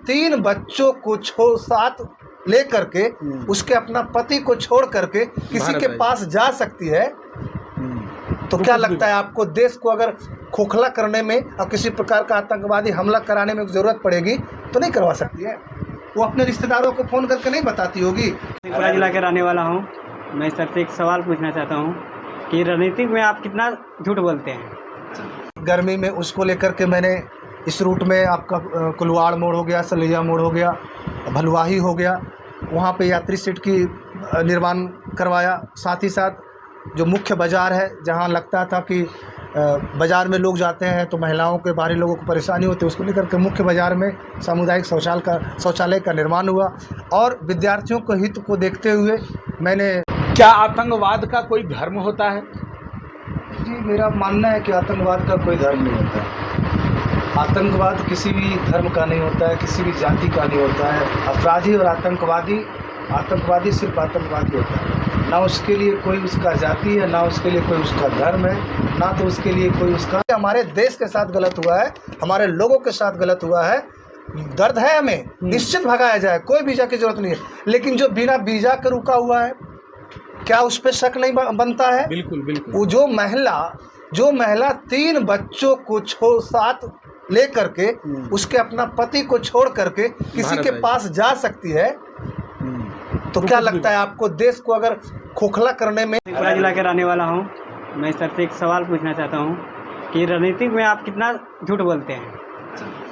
3 बच्चों को साथ ले करके उसके अपना पति को छोड़ करके किसी के पास जा सकती है, तो क्या लगता है आपको देश को अगर खोखला करने में और किसी प्रकार का आतंकवादी हमला कराने में ज़रूरत पड़ेगी तो नहीं करवा सकती है? वो अपने रिश्तेदारों को फ़ोन करके नहीं बताती होगी? शेखपुरा जिला के रहने वाला हूँ। मैं सर से एक सवाल पूछना चाहता हूँ कि राजनीति में आप कितना झूठ बोलते हैं? गर्मी में उसको लेकर के मैंने इस रूट में आपका कुलवाड़ मोड़ हो गया, सलैया मोड़ हो गया, भलवाही हो गया, वहाँ पे यात्री सीट की निर्माण करवाया। साथ ही साथ जो मुख्य बाज़ार है, जहाँ लगता था कि बाज़ार में लोग जाते हैं तो महिलाओं के, बाहरी लोगों को परेशानी होती है, उसको लेकर के मुख्य बाज़ार में सामुदायिक शौचालय का निर्माण हुआ। और विद्यार्थियों के हित को देखते हुए मैंने। क्या आतंकवाद का कोई धर्म होता है? जी, मेरा मानना है कि आतंकवाद का कोई धर्म नहीं होता है। आतंकवाद किसी भी धर्म का नहीं होता है, किसी भी जाति का नहीं होता है। अपराधी और आतंकवादी सिर्फ आतंकवादी होता है। ना उसके लिए कोई उसका जाति है, ना उसके लिए कोई उसका धर्म है, ना तो उसके लिए कोई उसका। हमारे देश के साथ गलत हुआ है, हमारे लोगों के साथ गलत हुआ है, दर्द है हमें, निश्चित भगाया जाए, कोई वीज़ा की जरूरत नहीं है। लेकिन जो बिना वीज़ा के रुका हुआ है, क्या उस पर शक नहीं बनता है? बिल्कुल बिल्कुल। वो जो महिला 3 बच्चों को साथ ले करके उसके अपना पति को छोड़ करके किसी के पास जा सकती है, तो क्या लगता है आपको देश को अगर खोखला करने में? शेखपुरा जिला के रहने वाला हूँ। मैं सर से एक सवाल पूछना चाहता हूँ कि राजनीति में आप कितना झूठ बोलते हैं?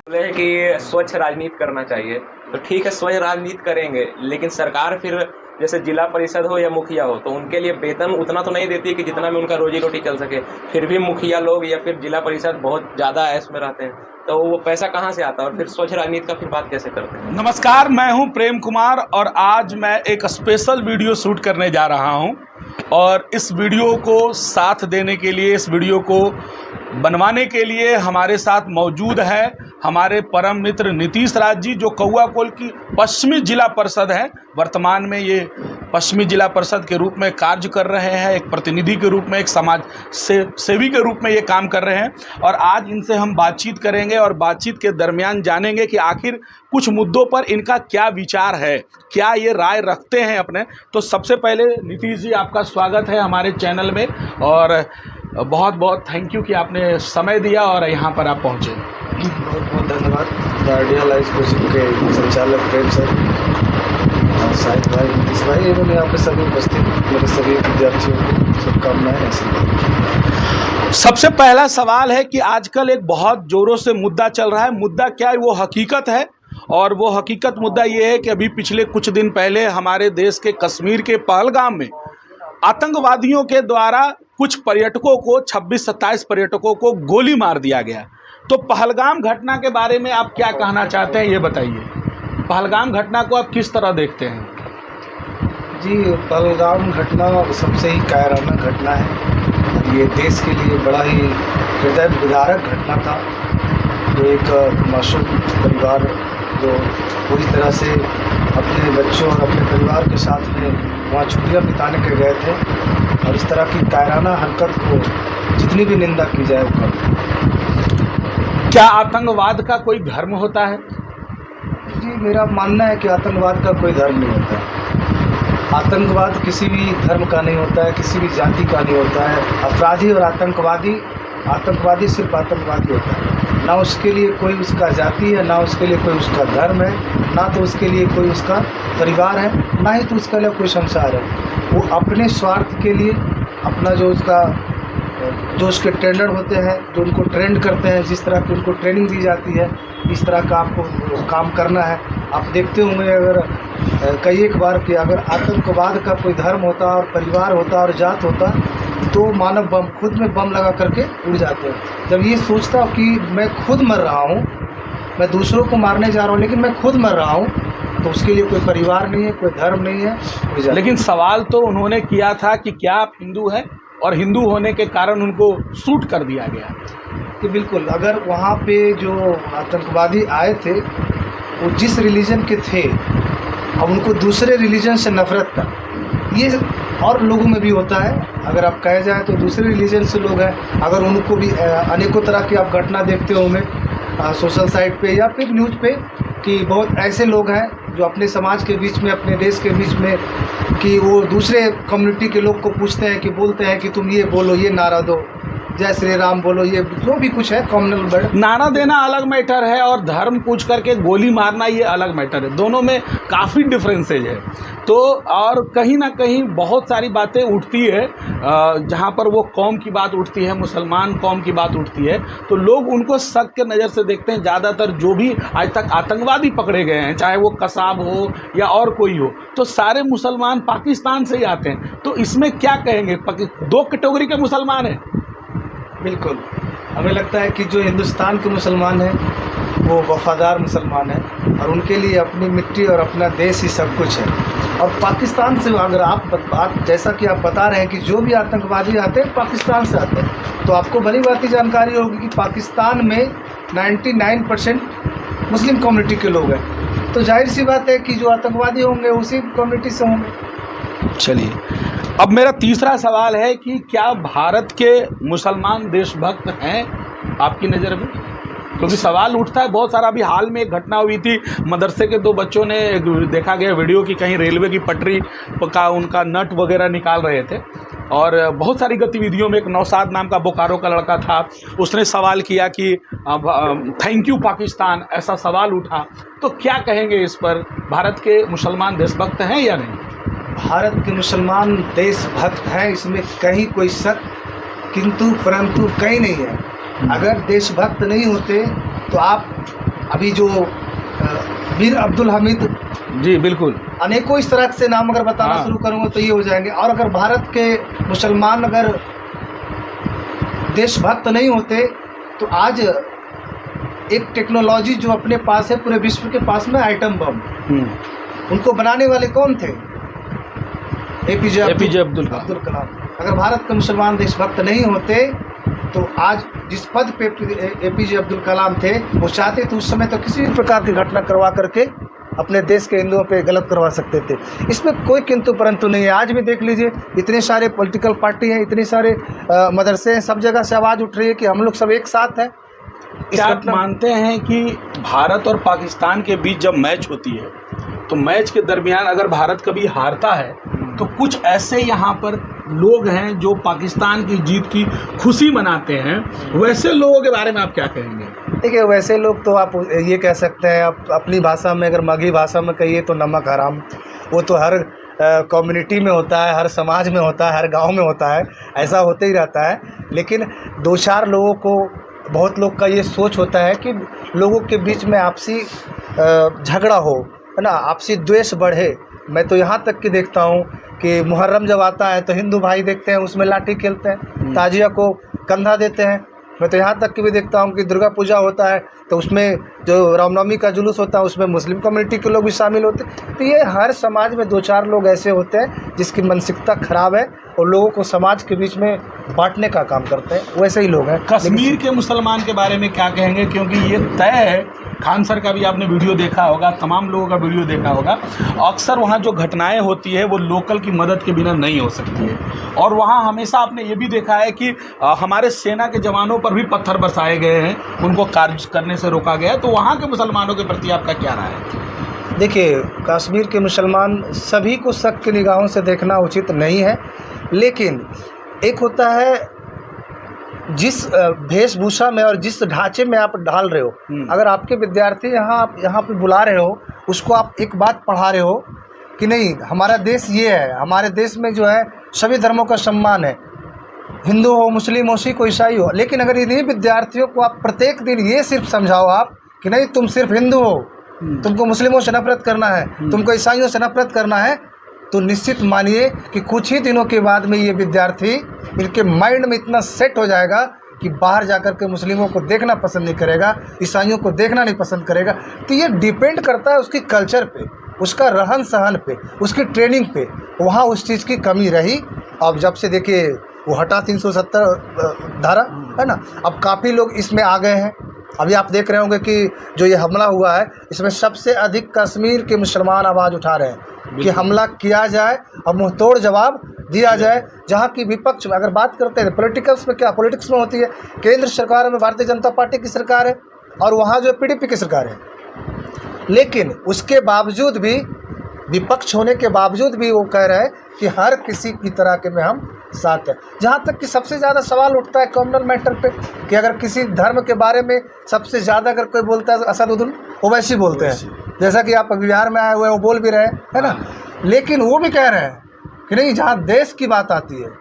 बोले कि स्वच्छ राजनीति करना चाहिए, तो ठीक है, स्वच्छ राजनीति करेंगे, लेकिन सरकार फिर जैसे जिला परिषद हो या मुखिया हो तो उनके लिए वेतन उतना तो नहीं देती है कि जितना में उनका रोजी रोटी चल सके। फिर भी मुखिया लोग या फिर जिला परिषद बहुत ज़्यादा ऐश में रहते हैं, तो वो पैसा कहाँ से आता है? और फिर स्वच्छ राजनीति का फिर बात कैसे करते हैं? नमस्कार, मैं हूं प्रेम कुमार और आज मैं एक स्पेशल वीडियो शूट करने जा रहा हूं। और इस वीडियो को साथ देने के लिए, इस वीडियो को बनवाने के लिए हमारे साथ मौजूद है हमारे परम मित्र नीतीश राज जी, जो कौआकोल की पश्चिमी जिला परिषद है। वर्तमान में ये पश्चिमी जिला परिषद के रूप में कार्य कर रहे हैं, एक प्रतिनिधि के रूप में, एक समाज सेवी के रूप में ये काम कर रहे हैं। और आज इनसे हम बातचीत करेंगे और बातचीत के दरमियान जानेंगे कि आखिर कुछ मुद्दों पर इनका क्या विचार है, क्या ये राय रखते हैं अपने। तो सबसे पहले नीतीश जी, आपका स्वागत है हमारे चैनल में और बहुत बहुत थैंक यू कि आपने समय दिया और यहाँ पर आप पहुँचे। बहुत बहुत धन्यवाद। द आइडिया लाइफ कोचिंग के संचालक प्रेम सर, साहिब भाई, नीतीश भाई एवं यहाँ पे सभी उपस्थित मेरे सभी विद्यार्थियों को शुभकामनाएं। सबसे पहला सवाल है कि आजकल एक बहुत ज़ोरों से मुद्दा चल रहा है। मुद्दा क्या है? वो हकीकत है, और वो हकीकत मुद्दा ये है कि अभी पिछले कुछ दिन पहले हमारे देश के कश्मीर के पहलगाम में आतंकवादियों के द्वारा कुछ पर्यटकों को, 26-27 पर्यटकों को गोली मार दिया गया। तो पहलगाम घटना के बारे में आप क्या कहना चाहते हैं, ये बताइए। पहलगाम घटना को आप किस तरह देखते हैं? जी, पहलगाम घटना सबसे ही कायराना घटना है। ये देश के लिए बड़ा ही हृदय विदारक घटना था। जो एक मासूम परिवार जो पूरी तरह से अपने बच्चों और अपने परिवार के साथ में वहाँ छुट्टियाँ बिताने के गए थे, और इस तरह की कायराना हरकत को जितनी भी निंदा की जाए वो कम। क्या आतंकवाद का कोई धर्म होता है? जी, मेरा मानना है कि आतंकवाद का कोई धर्म नहीं होता है। आतंकवाद किसी भी धर्म का नहीं होता है, किसी भी जाति का नहीं होता है। अपराधी और आतंकवादी सिर्फ आतंकवादी होता है। ना उसके लिए कोई उसका जाति है, ना उसके लिए कोई उसका धर्म है, ना तो उसके लिए कोई उसका परिवार है, ना ही तो उसके लिए कोई संसार है। वो अपने स्वार्थ के लिए अपना जो उसके ट्रेनर होते हैं, जो उनको ट्रेंड करते हैं, जिस तरह की उनको ट्रेनिंग दी जाती है, इस तरह का आपको काम करना है। आप देखते होंगे अगर कई एक बार कि अगर आतंकवाद का कोई धर्म होता और परिवार होता और जात होता तो मानव बम खुद में बम लगा करके उड़ जाते हैं। जब ये सोचता कि मैं खुद मर रहा हूँ, मैं दूसरों को मारने जा रहा हूँ, लेकिन मैं खुद मर रहा हूँ, तो उसके लिए कोई परिवार नहीं है, कोई धर्म नहीं है, कोई जाति। लेकिन सवाल तो उन्होंने किया था कि क्या आप हिंदू हैं, और हिंदू होने के कारण उनको शूट कर दिया गया। कि बिल्कुल, अगर वहाँ पे जो आतंकवादी आए थे वो जिस रिलीजन के थे, अब उनको दूसरे रिलीजन से नफरत था। ये और लोगों में भी होता है। अगर आप कहे जाए तो दूसरे रिलीजन से लोग हैं, अगर उनको भी अनेकों तरह की आप घटना देखते होंगे सोशल साइट पे या फिर न्यूज़ पे, कि बहुत ऐसे लोग हैं जो अपने समाज के बीच में, अपने देश के बीच में, कि वो दूसरे कम्युनिटी के लोग को पूछते हैं कि बोलते हैं कि तुम ये बोलो, ये नारा दो, जय श्री राम बोलो, ये जो भी कुछ है कॉमनल वर्ड। नारा देना अलग मैटर है और धर्म पूछ करके गोली मारना ये अलग मैटर है। दोनों में काफ़ी डिफरेंसेज है। तो और कहीं ना कहीं बहुत सारी बातें उठती है जहाँ पर वो कौम की बात उठती है, मुसलमान कौम की बात उठती है, तो लोग उनको शक के नज़र से देखते हैं। ज़्यादातर जो भी आज तक आतंकवादी पकड़े गए हैं, चाहे वो कसाब हो या और कोई हो, तो सारे मुसलमान पाकिस्तान से ही आते हैं। तो इसमें क्या कहेंगे? दो कैटेगरी के मुसलमान हैं। बिल्कुल, हमें लगता है कि जो हिंदुस्तान के मुसलमान हैं वो वफ़ादार मुसलमान हैं और उनके लिए अपनी मिट्टी और अपना देश ही सब कुछ है। और पाकिस्तान से अगर आप जैसा कि आप बता रहे हैं कि जो भी आतंकवादी आते हैं पाकिस्तान से आते हैं, तो आपको भली बात ही जानकारी होगी कि पाकिस्तान में 99% मुस्लिम कम्युनिटी के लोग हैं। तो जाहिर सी बात है कि जो आतंकवादी होंगे उसी कम्युनिटी से होंगे। चलिए, अब मेरा तीसरा सवाल है कि क्या भारत के मुसलमान देशभक्त हैं आपकी नज़र में? क्योंकि सवाल उठता है बहुत सारा। अभी हाल में एक घटना हुई थी, मदरसे के 2 बच्चों ने, देखा गया वीडियो की कहीं रेलवे की पटरी का उनका नट वगैरह निकाल रहे थे और बहुत सारी गतिविधियों में एक नौशाद नाम का बोकारो का लड़का था, उसने सवाल किया कि थैंक यू पाकिस्तान, ऐसा सवाल उठा। तो क्या कहेंगे इस पर? भारत के मुसलमान देशभक्त हैं या नहीं? भारत के मुसलमान देशभक्त हैं, इसमें कहीं कोई शक किंतु परंतु कहीं नहीं है। अगर देशभक्त नहीं होते तो आप अभी जो मीर अब्दुल हमीद, जी बिल्कुल, अनेकों इस तरह से नाम अगर बताना हाँ। शुरू करूँगा तो ये हो जाएंगे। और अगर भारत के मुसलमान अगर देशभक्त नहीं होते तो आज एक टेक्नोलॉजी जो अपने पास है पूरे विश्व के पास में, आइटम बम, उनको बनाने वाले कौन थे? एपीजे अब्दुल कलाम। अगर भारत के मुसलमान देशभक्त नहीं होते तो आज जिस पद पे एपीजे अब्दुल कलाम थे, वो चाहते तो उस समय तो किसी भी प्रकार की घटना करवा करके अपने देश के हिंदुओं पे गलत करवा सकते थे। इसमें कोई किंतु परंतु नहीं है। आज भी देख लीजिए, इतने सारे पॉलिटिकल पार्टी हैं, इतने सारे मदरसे हैं, सब जगह से आवाज़ उठ रही है कि हम लोग सब एक साथ हैं। क्या आप मानते हैं कि भारत और पाकिस्तान के बीच जब मैच होती है तो मैच के दरमियान अगर भारत कभी हारता है तो कुछ ऐसे यहाँ पर लोग हैं जो पाकिस्तान की जीत की खुशी मनाते हैं, वैसे लोगों के बारे में आप क्या कहेंगे? देखिए, वैसे लोग तो आप ये कह सकते हैं, आप अपनी भाषा में, अगर मगही भाषा में कहिए तो नमक हराम। वो तो हर कम्युनिटी में होता है, हर समाज में होता है, हर गांव में होता है, ऐसा होते ही रहता है। लेकिन 2-4 लोगों को, बहुत लोग का ये सोच होता है कि लोगों के बीच में आपसी झगड़ा हो, है ना, आपसी द्वेष बढ़े। मैं तो यहाँ तक कि देखता हूँ कि मुहर्रम जब आता है तो हिंदू भाई देखते हैं उसमें लाठी खेलते हैं, ताजिया को कंधा देते हैं। मैं तो यहाँ तक कि भी देखता हूँ कि दुर्गा पूजा होता है तो उसमें जो रामनवमी का जुलूस होता है उसमें मुस्लिम कम्युनिटी के लोग भी शामिल होते हैं। तो ये हर समाज में 2-4 लोग ऐसे होते हैं जिसकी मानसिकता खराब है और लोगों को समाज के बीच में बांटने का काम करते हैं, वैसे ही लोग हैं। कश्मीर के मुसलमान के बारे में क्या कहेंगे? क्योंकि ये तय है, खान सर का भी आपने वीडियो देखा होगा, तमाम लोगों का वीडियो देखा होगा, अक्सर वहाँ जो घटनाएं होती है वो लोकल की मदद के बिना नहीं हो सकती है। और वहाँ हमेशा आपने ये भी देखा है कि हमारे सेना के जवानों पर भी पत्थर बरसाए गए हैं, उनको कार्य करने से रोका गया है। तो वहाँ के मुसलमानों के प्रति आपका क्या राय है? देखिए, कश्मीर के मुसलमान सभी को शक की निगाहों से देखना उचित नहीं है, लेकिन एक होता है जिस वेशभूषा में और जिस ढांचे में आप डाल रहे हो, अगर आपके विद्यार्थी आप यहाँ पे बुला रहे हो, उसको आप एक बात पढ़ा रहे हो कि नहीं हमारा देश ये है, हमारे देश में जो है सभी धर्मों का सम्मान है, हिंदू हो, मुस्लिम हो, सिख हो, ईसाई हो। लेकिन अगर इन्हीं विद्यार्थियों को आप प्रत्येक दिन ये सिर्फ समझाओ आप कि नहीं तुम सिर्फ हिंदू हो, तुमको मुस्लिमों से नफरत करना है, तुमको ईसाइयों से नफरत करना है, तो निश्चित मानिए कि कुछ ही दिनों के बाद में ये विद्यार्थी, इनके माइंड में इतना सेट हो जाएगा कि बाहर जाकर के मुस्लिमों को देखना पसंद नहीं करेगा, ईसाइयों को देखना नहीं पसंद करेगा। तो ये डिपेंड करता है उसकी कल्चर पे, उसका रहन सहन पे, उसकी ट्रेनिंग पे। वहाँ उस चीज़ की कमी रही। अब जब से देखिए वो हटा 370 धारा, है ना, अब काफ़ी लोग इसमें आ गए हैं। अभी आप देख रहे होंगे कि जो ये हमला हुआ है इसमें सबसे अधिक कश्मीर के मुसलमान आवाज़ उठा रहे हैं कि हमला किया जाए और मुंहतोड़ जवाब दिया जाए। जहाँ की विपक्ष में अगर बात करते हैं पॉलिटिक्स में, क्या पॉलिटिक्स में होती है, केंद्र सरकार में भारतीय जनता पार्टी की सरकार है और वहाँ जो पीडीपी की सरकार है। लेकिन उसके बावजूद भी, विपक्ष होने के बावजूद भी वो कह रहे हैं कि हर किसी की तरह के में हम साथ हैं। जहाँ तक कि सबसे ज़्यादा सवाल उठता है कम्युनल मैटर पे कि अगर किसी धर्म के बारे में सबसे ज़्यादा अगर कोई बोलता है असदुद्दीन ओवैसी बोलते हैं, जैसा कि आप बिहार में आए हुए हैं वो बोल भी रहे हैं, है ना। लेकिन वो भी कह रहे हैं कि नहीं, जहाँ देश की बात आती है।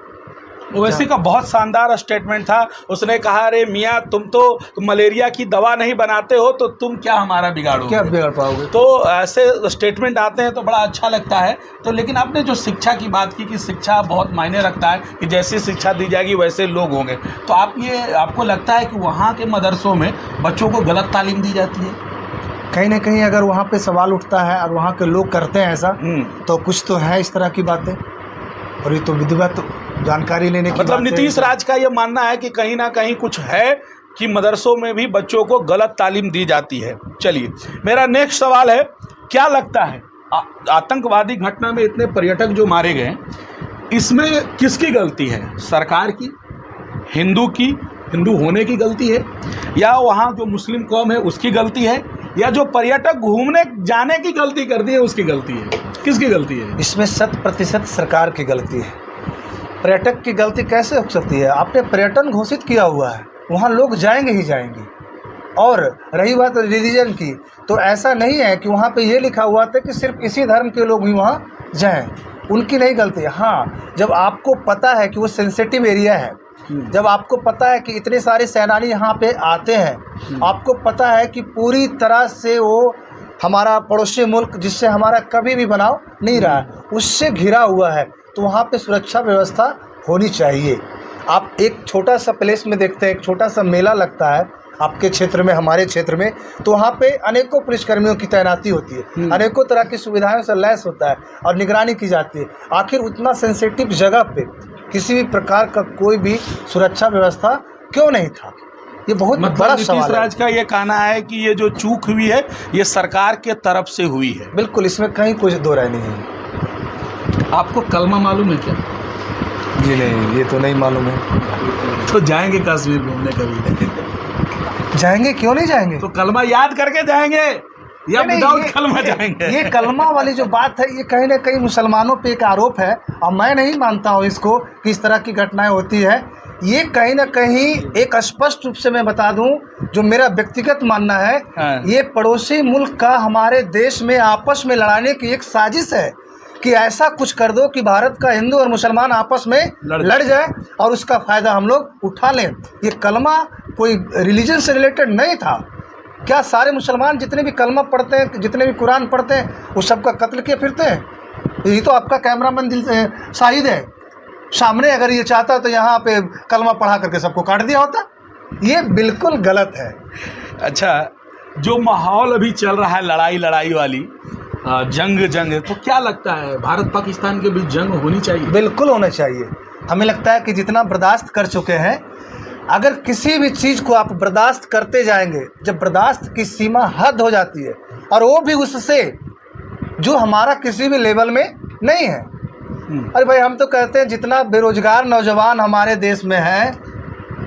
ओवैसी का बहुत शानदार स्टेटमेंट था। उसने कहा, अरे मियाँ तुम मलेरिया की दवा नहीं बनाते हो तो तुम क्या हमारा बिगाड़ोगे, क्या बिगाड़ पाओगे। तो ऐसे स्टेटमेंट आते हैं तो बड़ा अच्छा लगता है। तो लेकिन आपने जो शिक्षा की बात की कि शिक्षा बहुत मायने रखता है, कि जैसी शिक्षा दी जाएगी वैसे लोग होंगे, तो आपको लगता है कि वहाँ के मदरसों में बच्चों को गलत तालीम दी जाती है? कहीं ना कहीं अगर वहाँ पे सवाल उठता है और वहाँ के लोग करते हैं ऐसा, तो कुछ तो है इस तरह की बातें, और ये तो विधिवत जानकारी लेने की मतलब नीतीश राज का ये मानना है कि कहीं ना कहीं कुछ है कि मदरसों में भी बच्चों को गलत तालीम दी जाती है। चलिए, मेरा नेक्स्ट सवाल है, क्या लगता है आतंकवादी घटना में इतने पर्यटक जो मारे गए, इसमें किसकी गलती है? सरकार की, हिंदू होने की गलती है, या वहाँ जो मुस्लिम कौम है उसकी गलती है, या जो पर्यटक घूमने जाने की गलती कर दी है उसकी गलती है? किसकी गलती है? इसमें 100% सरकार की गलती है। पर्यटक की गलती कैसे हो सकती है? आपने पर्यटन घोषित किया हुआ है, वहाँ लोग जाएंगे ही जाएंगे। और रही बात रिलीजन की, तो ऐसा नहीं है कि वहाँ पे ये लिखा हुआ था कि सिर्फ इसी धर्म के लोग ही वहाँ जाएं, उनकी नहीं गलती है। हाँ, जब आपको पता है कि वो सेंसिटिव एरिया है, जब आपको पता है कि इतने सारे सेनानी यहाँ पे आते हैं, आपको पता है कि पूरी तरह से वो हमारा पड़ोसी मुल्क जिससे हमारा कभी भी बनाव नहीं रहा है, उससे घिरा हुआ है, तो वहाँ पे सुरक्षा व्यवस्था होनी चाहिए। आप एक छोटा सा प्लेस में देखते हैं, एक छोटा सा मेला लगता है आपके क्षेत्र में, हमारे क्षेत्र में, तो वहाँ पे अनेकों पुलिसकर्मियों की तैनाती होती है, अनेकों तरह की सुविधाओं से लैस होता है और निगरानी की जाती है। आखिर उतना सेंसिटिव जगह पे किसी भी प्रकार का कोई भी सुरक्षा व्यवस्था क्यों नहीं था? ये बहुत बड़ा सवाल है। नीतीश राज का ये कहना है कि ये जो चूक हुई है ये सरकार के तरफ से हुई है। बिल्कुल, इसमें कहीं कोई दो राय नहीं है। आपको कलमा मालूम है क्या? जी नहीं, ये तो नहीं मालूम है। तो जाएंगे कश्मीर घूमने कभी? जाएंगे, क्यों नहीं जाएंगे? तो कलमा याद करके जाएंगे या विदाउट कलमा जाएंगे? ये कलमा वाली जो बात है, ये कहीं ना कहीं मुसलमानों पे एक आरोप है, और मैं नहीं मानता हूँ इसको कि इस तरह की घटनाएं होती है। ये कहीं ना कहीं एक स्पष्ट रूप से मैं बता दूं, जो मेरा व्यक्तिगत मानना है, ये पड़ोसी मुल्क का हमारे देश में आपस में लड़ाने की एक साजिश है कि ऐसा कुछ कर दो कि भारत का हिंदू और मुसलमान आपस में लड़ जाए और उसका फ़ायदा हम लोग उठा लें। ये कलमा कोई रिलीजन से रिलेटेड नहीं था। क्या सारे मुसलमान जितने भी कलमा पढ़ते हैं, जितने भी कुरान पढ़ते हैं, वो सबका कत्ल किए फिरते हैं? यही तो आपका कैमरामैन दिल से शाहिद है। सामने अगर ये चाहता तो यहाँ पे कलमा पढ़ा करके सबको काट दिया होता। ये बिल्कुल गलत है। अच्छा, जो माहौल अभी चल रहा है लड़ाई वाली, जंग, तो क्या लगता है भारत पाकिस्तान के बीच जंग होनी चाहिए? बिल्कुल होना चाहिए। हमें लगता है कि जितना बर्दाश्त कर चुके हैं, अगर किसी भी चीज़ को आप बर्दाश्त करते जाएंगे, जब बर्दाश्त की सीमा हद हो जाती है, और वो भी उससे जो हमारा किसी भी लेवल में नहीं है। अरे भाई, हम तो कहते हैं जितना बेरोजगार नौजवान हमारे देश में है,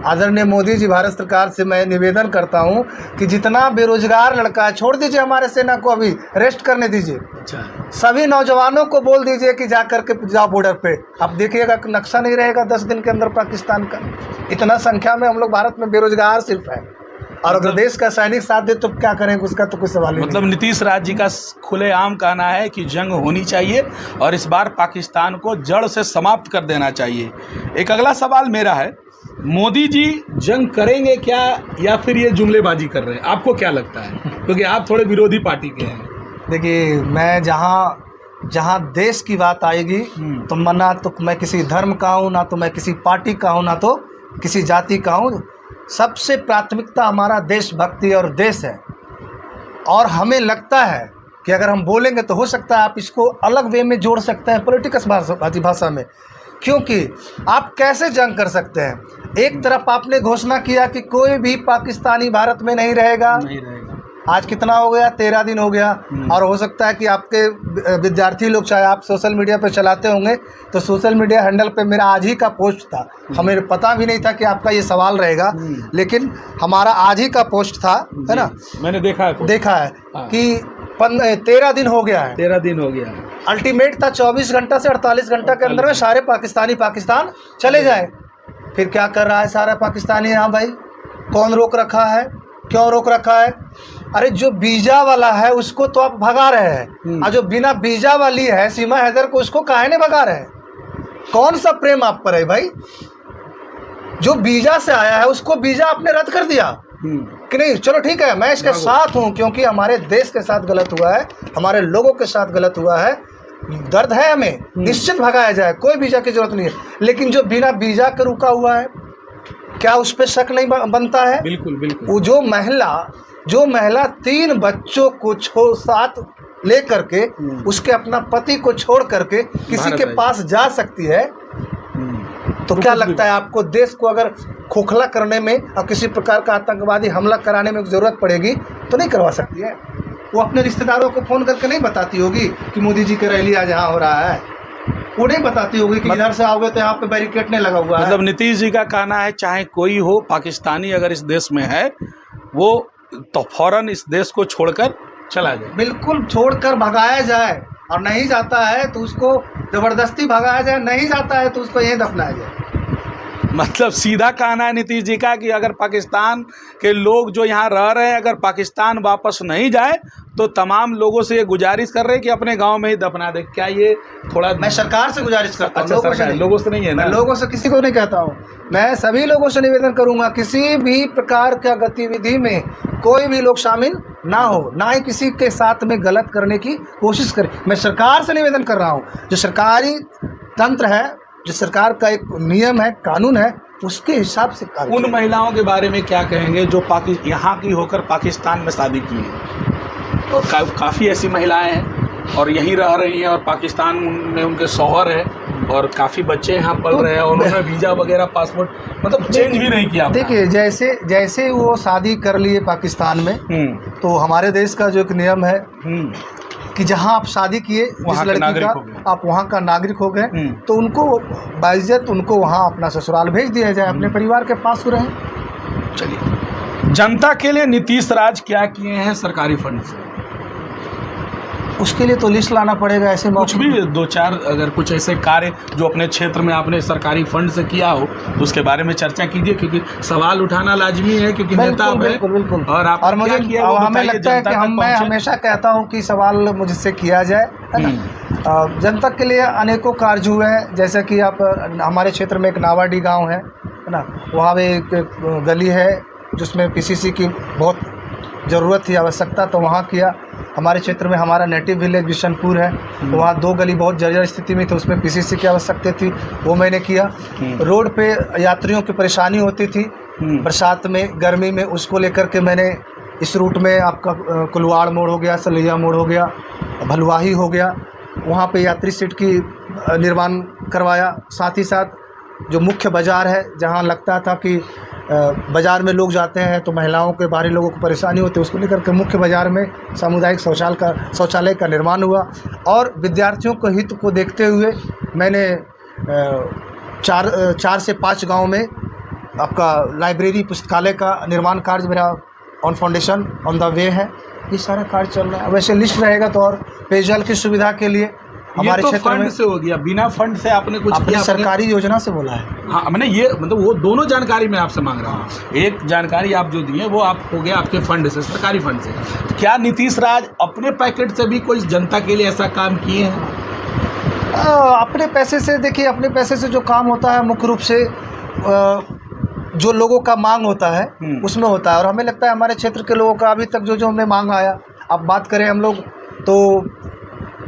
आदरणीय मोदी जी, भारत सरकार से मैं निवेदन करता हूं कि जितना बेरोजगार लड़का है, छोड़ दीजिए हमारे सेना को, अभी रेस्ट करने दीजिए। अच्छा, सभी नौजवानों को बोल दीजिए कि जा करके जाओ बॉर्डर पे। आप देखिएगा कि नक्शा नहीं रहेगा 10 दिन के अंदर पाकिस्तान का। इतना संख्या में हम लोग भारत में बेरोजगार सिर्फ है, और अगर देश का सैनिक साथ दे तो क्या करेंगे, उसका तो कोई सवाल नहीं। मतलब नीतीश राज जी का खुलेआम कहना है कि जंग होनी चाहिए और इस बार पाकिस्तान को जड़ से समाप्त कर देना चाहिए। एक अगला सवाल मेरा है, मोदी जी जंग करेंगे क्या, या फिर ये जुमलेबाजी कर रहे हैं? आपको क्या लगता है, क्योंकि आप थोड़े विरोधी पार्टी के हैं? देखिए, मैं जहाँ देश की बात आएगी तो ना तो मैं किसी धर्म का हूँ, ना तो मैं किसी पार्टी का हूँ, ना तो किसी जाति का हूँ। सबसे प्राथमिकता हमारा देशभक्ति और देश है। और हमें लगता है कि अगर हम बोलेंगे तो हो सकता है आप इसको अलग वे में जोड़ सकते हैं, पॉलिटिक्स भाषा में। क्योंकि आप कैसे जंग कर सकते हैं? एक तरफ आपने घोषणा किया कि कोई भी पाकिस्तानी भारत में नहीं रहेगा, आज कितना हो गया, 13 दिन हो गया। और हो सकता है कि आपके विद्यार्थी लोग, चाहे आप सोशल मीडिया पे चलाते होंगे, तो सोशल मीडिया हैंडल पे मेरा आज ही का पोस्ट था। हमें पता भी नहीं था कि आपका ये सवाल रहेगा, लेकिन हमारा आज ही का पोस्ट था, है ना। मैंने देखा है हाँ। कि 13 दिन हो गया है, 13 दिन हो गया। अल्टीमेट था 24 घंटा से 48 घंटा के अंदर में सारे पाकिस्तानी पाकिस्तान चले जाए। फिर क्या कर रहा है सारा पाकिस्तानी यहाँ भाई? कौन रोक रखा है, क्यों रोक रखा है? अरे जो वीजा वाला है उसको तो आप भगा रहे हैं, और जो बिना वीजा वाली है सीमा हैदर को, उसको काहे नहीं भगा रहे हैं? कौन सा प्रेम आप पर है भाई? जो वीजा से आया है उसको वीजा आपने रद्द कर दिया कि नहीं? चलो ठीक है, मैं इसके साथ हूँ, क्योंकि हमारे देश के साथ गलत हुआ है, हमारे लोगों के साथ गलत हुआ है, दर्द है हमें, निश्चित भगाया जाए, कोई वीजा की जरूरत नहीं है। लेकिन जो बिना वीजा के रुका हुआ है, क्या उस पर शक नहीं बनता है? बिल्कुल बिल्कुल। वो जो महिला 3 बच्चों को साथ ले करके, उसके अपना पति को छोड़ करके किसी के पास जा सकती है, तो क्या लगता है आपको देश को अगर खोखला करने में और किसी प्रकार का आतंकवादी हमला कराने में ज़रूरत पड़ेगी तो नहीं करवा सकती है? वो अपने रिश्तेदारों को फ़ोन करके नहीं बताती होगी कि मोदी जी की रैली आज यहाँ हो रहा है? वो नहीं बताती होगी कि इधर से आओगे तो यहाँ पे बैरिकेड नहीं लगा हुआ है? मतलब नीतीश जी का कहना है चाहे कोई हो, पाकिस्तानी अगर इस देश में है वो तो फौरन इस देश को छोड़कर चला जाए। बिल्कुल, छोड़कर भगाया जाए, और नहीं जाता है तो उसको ज़बरदस्ती भगाया जाए, नहीं जाता है तो उसको यहीं दफनाया जाए। मतलब सीधा कहना है नीतीश जी का कि अगर पाकिस्तान के लोग जो यहाँ रह रहे हैं, अगर पाकिस्तान वापस नहीं जाए तो तमाम लोगों से ये गुजारिश कर रहे हैं कि अपने गांव में ही दफना दे। क्या ये थोड़ा? मैं सरकार से गुजारिश करता हूँ, अच्छा, लोगों से नहीं है ना? मैं लोगों से किसी को नहीं कहता हूँ, मैं सभी लोगों से निवेदन करूँगा, किसी भी प्रकार का गतिविधि में कोई भी लोग शामिल ना हो, ना ही किसी के साथ में गलत करने की कोशिश करें। मैं सरकार से निवेदन कर रहा हूँ, जो सरकारी तंत्र है, जो सरकार का एक नियम है, कानून है, उसके हिसाब से कार्य। उन महिलाओं के बारे में क्या कहेंगे जो यहाँ की होकर पाकिस्तान में शादी की है? और काफ़ी ऐसी महिलाएं हैं और यहीं रह रही हैं, और पाकिस्तान में उनके शौहर है, और काफ़ी बच्चे यहाँ पल रहे हैं, और उन्होंने वीज़ा वगैरह पासपोर्ट मतलब चेंज भी नहीं किया। देखिए, जैसे वो शादी कर लिए पाकिस्तान में, तो हमारे देश का जो एक नियम है कि जहां आप शादी किए जिस लड़की का, आप वहां का नागरिक हो गए, तो उनको बाइज्जत उनको वहां अपना ससुराल भेज दिया जाए, अपने परिवार के पास रहें। चलिए, जनता के लिए नीतीश राज क्या किए हैं सरकारी फंड से? उसके लिए तो लिस्ट लाना पड़ेगा। ऐसे कुछ भी 2-4 अगर कुछ ऐसे कार्य जो अपने क्षेत्र में आपने सरकारी फंड से किया हो तो उसके बारे में चर्चा कीजिए, क्योंकि सवाल उठाना लाजमी है, क्योंकि नेता है। बिल्कुल। और मुझे हमें लगता है कि मैं हमेशा कहता हूँ कि सवाल मुझसे किया जाए, है ना। जनता के लिए अनेकों कार्य हुए हैं, जैसे कि आप हमारे क्षेत्र में एक नावाडी गाँव है ना, वहाँ पे एक गली है जिसमें PCC की बहुत ज़रूरत थी, आवश्यकता, तो वहाँ किया। हमारे क्षेत्र में हमारा नेटिव विलेज बिशनपुर है, तो वहाँ 2 गली बहुत जर्जर स्थिति में थी, उसमें PCC की आवश्यकता थी, वो मैंने किया। रोड पे यात्रियों की परेशानी होती थी बरसात में, गर्मी में, उसको लेकर के मैंने इस रूट में आपका कुलवाड़ मोड़ हो गया, सलैया मोड़ हो गया, भलवाही हो गया, वहाँ पे यात्री सीट की निर्माण करवाया। साथ ही साथ जो मुख्य बाज़ार है, जहाँ लगता था कि बाज़ार में लोग जाते हैं तो महिलाओं के, बाहरी लोगों को परेशानी होती है, उसको लेकर के मुख्य बाज़ार में सामुदायिक शौचालय का निर्माण हुआ। और विद्यार्थियों के हित को देखते हुए मैंने 4 से 5 गांव में आपका लाइब्रेरी, पुस्तकालय का निर्माण कार्य मेरा on foundation on the way है। ये सारा कार्य चल रहा है। वैसे लिस्ट रहेगा तो, और पेयजल की सुविधा के लिए हमारे क्षेत्र में से हो गया, बिना फंड से आपने कुछ किया? सरकारी योजना से बोला है। हाँ, मैंने ये मतलब वो दोनों जानकारी मैं आपसे मांग रहा हूँ। एक जानकारी आप जो दिए वो आप हो गया आपके फंड से, सरकारी फंड से। क्या नीतीश राज अपने पैकेट से भी कोई जनता के लिए ऐसा काम किए हैं? अपने पैसे से, देखिए, अपने पैसे से जो काम होता है मुख्य रूप से जो लोगों का मांग होता है उसमें होता है। और हमें लगता है हमारे क्षेत्र के लोगों का अभी तक जो हमें मांग आया, अब बात करें हम लोग तो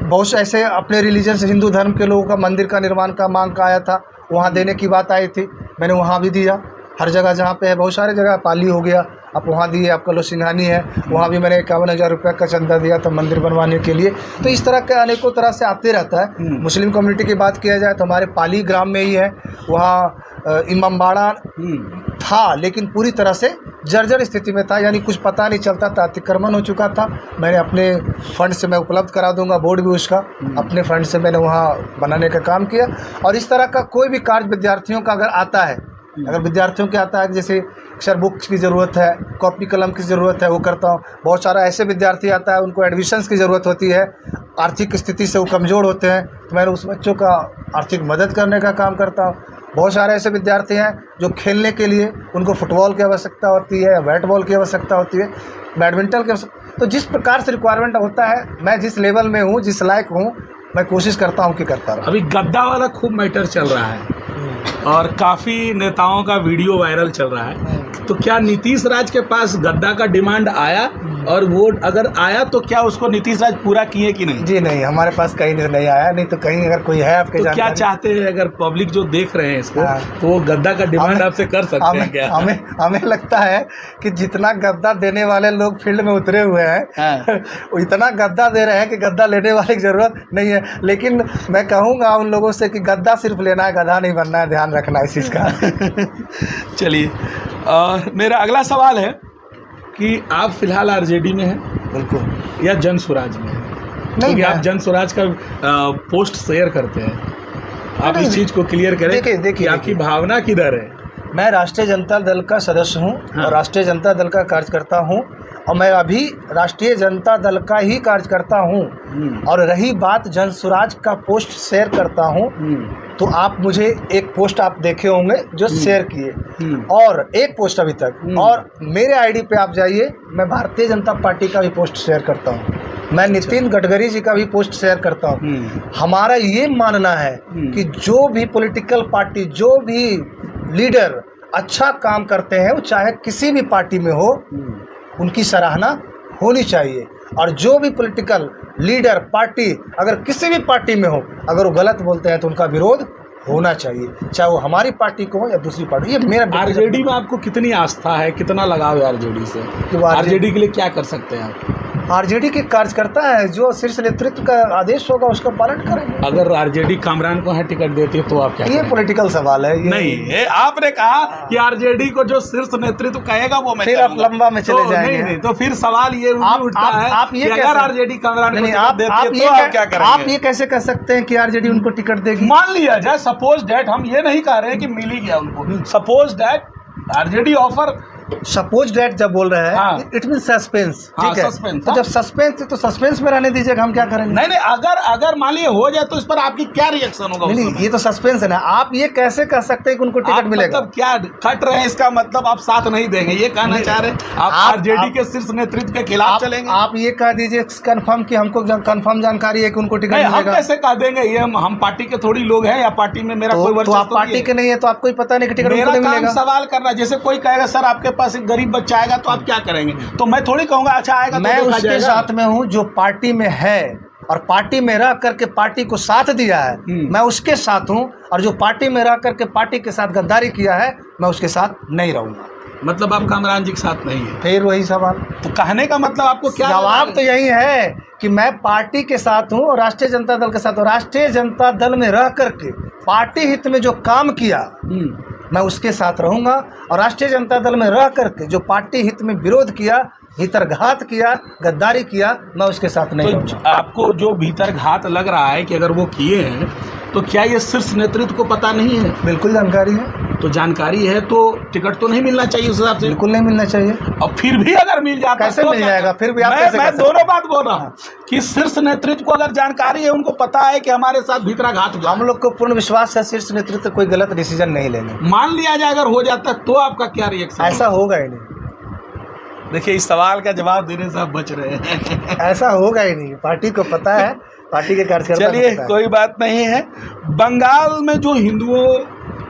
बहुत से ऐसे अपने रिलीजन से, हिंदू धर्म के लोगों का मंदिर का निर्माण का मांग का आया था, वहाँ देने की बात आई थी, मैंने वहाँ भी दिया। हर जगह जहाँ पे है, बहुत सारे जगह, पाली हो गया, आप वहाँ दिए, आपका लो सिंघानी है, वहाँ भी मैंने 51,000 रुपये का चंदा दिया था मंदिर बनवाने के लिए। तो इस तरह के अनेकों तरह से आते रहता है। मुस्लिम कम्युनिटी की बात किया जाए तो हमारे पाली ग्राम में ही है, वहाँ इमामबाड़ा था लेकिन पूरी तरह से जर्जर स्थिति में था, यानी कुछ पता नहीं चलता था, अतिक्रमण हो चुका था। मैंने अपने फंड से, मैं उपलब्ध करा दूंगा बोर्ड भी उसका, अपने फंड से मैंने वहाँ बनाने का काम किया। और इस तरह का कोई भी कार्य विद्यार्थियों का अगर आता है, अगर विद्यार्थियों के आता है, जैसे अक्सर बुक्स की ज़रूरत है, कॉपी कलम की ज़रूरत है, वो करता हूँ। बहुत सारा ऐसे विद्यार्थी आता है उनको एडमिशन्स की ज़रूरत होती है, आर्थिक स्थिति से वो कमज़ोर होते हैं, तो मैंने उस बच्चों का आर्थिक मदद करने का काम करता हूँ। बहुत सारे ऐसे विद्यार्थी हैं जो खेलने के लिए, उनको फुटबॉल की आवश्यकता होती है या बैट बॉल की आवश्यकता होती है, बैडमिंटन की आवश्यकता, तो जिस प्रकार से रिक्वायरमेंट होता है, मैं जिस लेवल में हूँ, जिस लायक हूँ, मैं कोशिश करता हूँ कि करता रहूँ। अभी गद्दा वाला खूब मैटर चल रहा है और काफ़ी नेताओं का वीडियो वायरल चल रहा है, तो क्या नीतीश राज के पास गद्दा का डिमांड आया, और वो अगर आया तो क्या उसको नीतीश राज पूरा किए कि नहीं? जी नहीं, हमारे पास कहीं नहीं आया, नहीं तो कहीं अगर कोई है आपके तो क्या चाहते हैं, अगर पब्लिक जो देख रहे हैं इसको, तो वो गद्दा का डिमांड आपसे कर सकते हैं क्या? हमें लगता है कि जितना गद्दा देने वाले लोग फील्ड में उतरे हुए हैं वो इतना गद्दा दे रहे हैं कि गद्दा लेने वाले की ज़रूरत नहीं है। लेकिन मैं कहूँगा उन लोगों से कि गद्दा सिर्फ लेना है, गधा नहीं बनना है, ध्यान रखना है इस चीज़ का। चलिए, और मेरा अगला सवाल है कि आप फिलहाल आरजेडी में हैं? बिल्कुल। या जन स्वराज में हैं? नहीं, क्योंकि आप जन स्वराज का पोस्ट शेयर करते हैं, आप इस चीज़ को क्लियर करें। देखिए आपकी भावना किधर है? मैं राष्ट्रीय जनता दल का सदस्य हूँ और राष्ट्रीय जनता दल का कार्यकर्ता हूँ, और मैं अभी राष्ट्रीय जनता दल का ही कार्यकर्ता हूँ। और रही बात जन स्वराज का पोस्ट शेयर करता हूँ, तो आप मुझे एक पोस्ट आप देखे होंगे जो शेयर किए, और एक पोस्ट अभी तक, और मेरे आईडी पे आप जाइए, मैं भारतीय जनता पार्टी का भी पोस्ट शेयर करता हूँ, मैं नितिन गडकरी जी का भी पोस्ट शेयर करता हूँ। हमारा ये मानना है कि जो भी पॉलिटिकल पार्टी, जो भी लीडर अच्छा काम करते हैं, वो चाहे किसी भी पार्टी में हो, उनकी सराहना होनी चाहिए। और जो भी पॉलिटिकल लीडर, पार्टी अगर किसी भी पार्टी में हो, अगर वो गलत बोलते हैं तो उनका विरोध होना चाहिए, चाहे वो हमारी पार्टी को हो या दूसरी पार्टी। ये मेरा। आरजेडी में आपको कितनी आस्था है, कितना लगाव है आरजेडी से? आरजेडी के लिए क्या कर सकते हैं आप? आरजेडी के कार्यकर्ता है, जो शीर्ष नेतृत्व का आदेश होगा उसका पालन करेंगे। अगर आरजेडी कामरान को टिकट देती है तो आप क्या? ये पॉलिटिकल सवाल है। ये नहीं, आपने कहा कि आरजेडी को जो शीर्ष नेतृत्व कहेगा वो मैं फिर आप लंबा में चले जाएंगे। नहीं, तो फिर सवाल ये उठता है आप ये कि अगर आरजेडी कामरान को टिकट देती है तो आप क्या करेंगे? आप ये कैसे कह सकते हैं कि आरजेडी उनको टिकट देगी? मान लिया जाए, सपोज डैट, हम ये नहीं कह रहे हैं कि मिल ही गया उनको, suppose that RJD offer, suppose that जब बोल रहे हैं, इट मीन सस्पेंस, ठीक है? सस्पेंस, तो जब सस्पेंस है तो सस्पेंस में रहने दीजिएगा, हम क्या करेंगे? नहीं, अगर मान लिया हो जाए तो इस पर आपकी क्या रिएक्शन होगा? नहीं, ये तो सस्पेंस है ना। आप ये कैसे कह सकते हैं कि उनको टिकट मिलेगा? मतलब क्या खट रहे हैं, इसका मतलब आप साथ नहीं देंगे, ये कहना चाह रहे हैं? आप आरजेडी के शीर्ष नेतृत्व के खिलाफ चलेंगे? आप ये कह दीजिए कंफर्म कि हमको कंफर्म जानकारी है कि उनको टिकट मिलेगा। हम कैसे कह देंगे? ये हम पार्टी के थोड़ी लोग हैं, या पार्टी में मेरा कोई वर्चस्व? तो आप पार्टी के नहीं है तो आपको ही पता नहीं कि टिकट मिलेगा। सवाल करना, जैसे कोई कहेगा सर आपके पास एक गरीब बच्चा आएगा तो आप क्या करेंगे, तो मैं थोड़ी कहूंगा अच्छा आएगा। मैं उसके साथ में हूं जो पार्टी में है और पार्टी में रह करके पार्टी को साथ दिया है, मैं उसके साथ हूं। और जो पार्टी में रह करके पार्टी के साथ गद्दारी किया है, मैं उसके साथ नहीं रहूंगा। मतलब आप कामरान जी के साथ नहीं है? फिर वही सवाल। तो कहने का मतलब आपको क्या? जवाब तो यही है कि मैं पार्टी के साथ हूं और राष्ट्रीय जनता दल के साथ, और राष्ट्रीय जनता दल में रह करके पार्टी हित में जो काम किया, मैं उसके साथ रहूंगा। और राष्ट्रीय जनता दल में रह करके जो पार्टी हित में विरोध किया, भीतरघात किया, गद्दारी किया, मैं उसके साथ नहीं रहूंगा। आपको जो भीतरघात लग रहा है कि अगर वो किए हैं, तो क्या ये शीर्ष नेतृत्व को पता नहीं है? बिल्कुल जानकारी है। तो जानकारी है तो टिकट तो नहीं मिलना चाहिए उस हिसाब से? बिल्कुल नहीं मिलना चाहिए। और फिर भी अगर मिल जाता कैसे तो मिल जाएगा? फिर भी आप मैं दोनों बात बोल रहा हूँ कि शीर्ष नेतृत्व को अगर जानकारी है, उनको पता है कि हमारे साथ भीतरघात हुआ, हम लोग को पूर्ण विश्वास है शीर्ष नेतृत्व कोई गलत डिसीजन नहीं लेंगे। मान लिया जाए अगर हो जाता तो आपका क्या रिएक्शन? ऐसा होगा ही नहीं। देखिए, इस सवाल का जवाब देने से आप बच रहे हैं। ऐसा होगा ही नहीं, पार्टी को पता है, पार्टी के कार्यकर्ता। चलिए, कोई बात नहीं है। बंगाल में जो हिंदुओं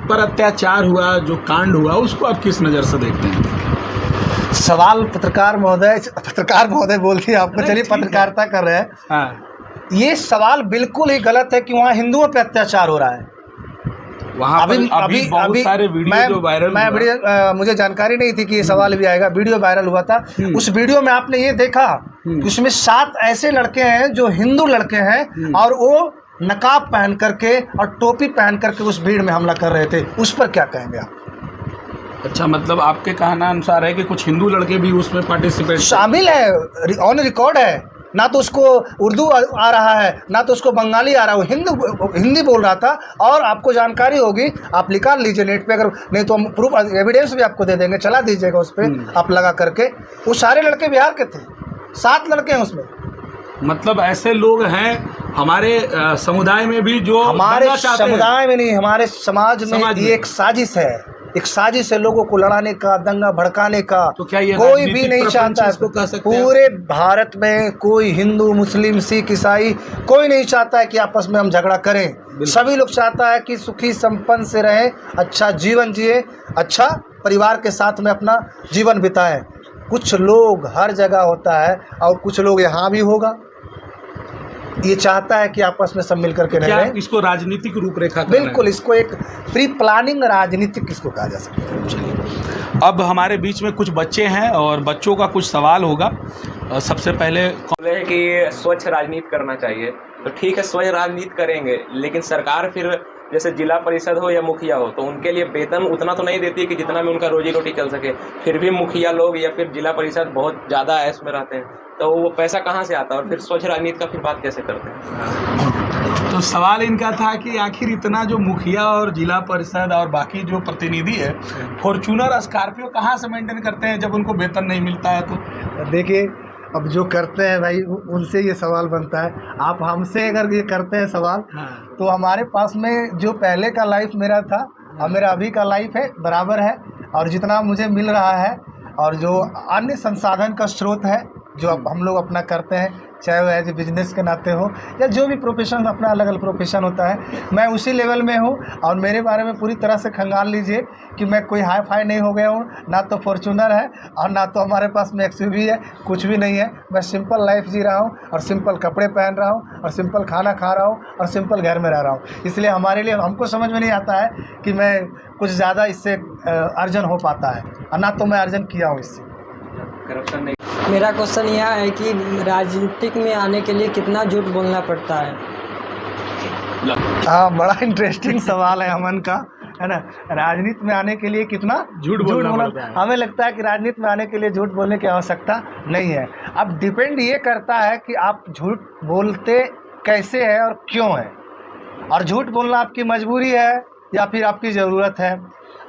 पर अत्याचार हुआ, जो कांड हुआ, उसको आप किस नज़र से देखते हैं? सवाल पत्रकार महोदय बोल दिया आपको। चलिए, पत्रकारिता कर रहे हैं। हाँ, ये सवाल बिल्कुल ही गलत है कि वहाँ हिंदुओं पर अत्याचार हो रहा है। वहाँ पर अभी बहुत सारे वीडियो जो वायरल हुआ। मुझे जानकारी नहीं थी कि ये सवाल भी आएगा। वीडियो वायरल हुआ था। उस वीडियो में आपने ये देखा कि उसमें 7 ऐसे लड़के हैं जो हिंदू लड़के हैं और वो नकाब पहन करके और टोपी पहन करके उस भीड़ में हमला कर रहे थे। उस पर क्या कहेंगे आप? अच्छा, मतलब आपके कहना अनुसार है कि कुछ हिंदू लड़के भी उसमें पार्टिसिपेट शामिल है, ऑन रिकॉर्ड है। ना तो उसको उर्दू आ रहा है, ना तो उसको बंगाली आ रहा है, वो हिंदी बोल रहा था। और आपको जानकारी होगी, आप निकाल लीजिए नेट पे, अगर नहीं तो हम प्रूफ एविडेंस भी आपको दे देंगे, चला दीजिएगा उस पर आप लगा करके। वो सारे लड़के बिहार के थे, 7 लड़के हैं उसमें। मतलब ऐसे लोग हैं हमारे समुदाय में भी जो हमारे समुदाय में नहीं, हमारे समाज में ये एक साजिश है, एक साजिश है लोगों को लड़ाने का, दंगा भड़काने का। तो क्या ये कोई भी नहीं चाहता इसको कह सकते हैं? पूरे भारत में कोई हिंदू, मुस्लिम, सिख, ईसाई कोई नहीं चाहता है कि आपस में हम झगड़ा करें। सभी लोग चाहता है कि सुखी संपन्न से रहें, अच्छा जीवन जिए, अच्छा परिवार के साथ में अपना जीवन बिताएं। कुछ लोग हर जगह होता है और कुछ लोग यहाँ भी होगा, ये चाहता है कि आपस में सब मिलकर के रहें। इसको राजनीतिक रूपरेखा बिल्कुल, इसको एक प्री प्लानिंग राजनीतिक इसको कहा जा सकता है। अब हमारे बीच में कुछ बच्चे हैं और बच्चों का कुछ सवाल होगा। सबसे पहले बोले कि स्वच्छ राजनीति करना चाहिए, तो ठीक है स्वच्छ राजनीति करेंगे, लेकिन सरकार फिर जैसे जिला परिषद हो या मुखिया हो तो उनके लिए वेतन उतना तो नहीं देती है कि जितना में उनका रोजी रोटी चल सके। फिर भी मुखिया लोग या फिर जिला परिषद बहुत ज़्यादा ऐश में रहते हैं, तो वो पैसा कहाँ से आता है? और फिर स्वच्छ राजनीति का फिर बात कैसे करते हैं? तो सवाल इनका था कि आखिर इतना जो मुखिया और जिला परिषद और बाकी जो प्रतिनिधि है, फॉर्च्यूनर, स्कॉर्पियो कहाँ से मेंटेन करते हैं जब उनको वेतन नहीं मिलता है? तो देखिए, अब जो करते हैं भाई उनसे ये सवाल बनता है। आप हमसे अगर ये करते हैं सवाल, तो हमारे पास में जो पहले का लाइफ मेरा था और मेरा अभी का लाइफ है बराबर है। और जितना मुझे मिल रहा है और जो अन्य संसाधन का स्रोत है जो अब हम लोग अपना करते हैं, चाहे वो एज ए बिजनेस के नाते हो या जो भी प्रोफेशन, अपना अलग अलग प्रोफेशन होता है, मैं उसी लेवल में हूँ। और मेरे बारे में पूरी तरह से खंगाल लीजिए कि मैं कोई हाई फाई नहीं हो गया हूँ, ना तो फॉर्च्यूनर है और ना तो हमारे पास में एक्सयूवी है, कुछ भी नहीं है। मैं सिंपल लाइफ जी रहा हूँ और सिंपल कपड़े पहन रहा हूँ और सिंपल खाना खा रहा हूँ और सिंपल घर में रह रहा हूँ। इसलिए हमारे लिए, हमको समझ में नहीं आता है कि मैं कुछ ज़्यादा इससे अर्जन हो पाता है, और ना तो मैं अर्जन किया हूँ इससे। करप्शन नहीं। मेरा क्वेश्चन यह है कि राजनीतिक में आने के लिए कितना झूठ बोलना पड़ता है? हाँ, बड़ा इंटरेस्टिंग सवाल है अमन का, है ना। राजनीति में आने के लिए कितना झूठ बोलना पड़ता है? हमें लगता है कि राजनीति में आने के लिए झूठ बोलने की आवश्यकता नहीं है। अब डिपेंड ये करता है कि आप झूठ बोलते कैसे हैं और क्यों है, और झूठ बोलना आपकी मजबूरी है या फिर आपकी ज़रूरत है।